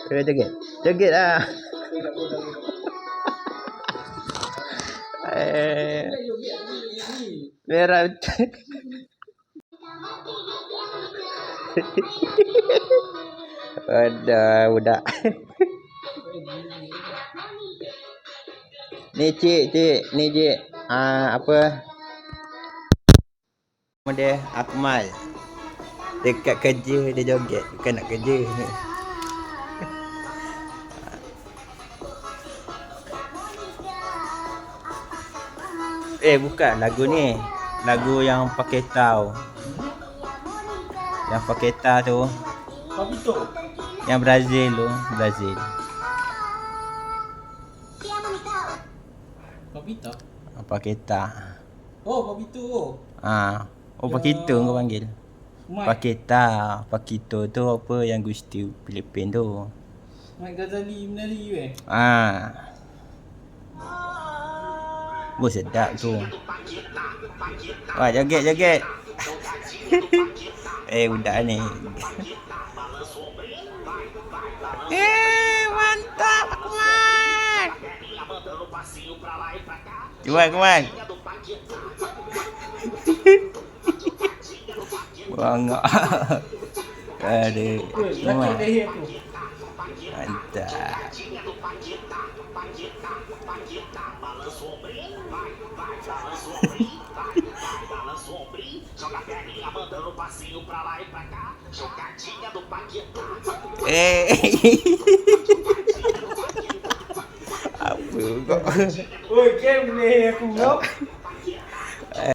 Joget. Joget lah. Merah betul. Ada budak. Ni cik, ni cik. Apa? Dia Akmal. Dekat kerja dia joget, bukan nak kerja. Bukan lagu ni. Lagu yang pakai tau. Yang pakai tau tu. Papito. Yang Brazil tu, Brazil. Papito. Paketa. Oh, Papito. Pakito kau panggil. Paketa, Pakito tu apa yang Gusti Filipin tu. Mike Ghazali Melayu Sedap tu. Wah, joget. Budak ni. Mantap, Akmal. Kuman. Bangga. Aduh. Rakit leher tu. Mantap. Apa kau? Oi, game leher aku kau.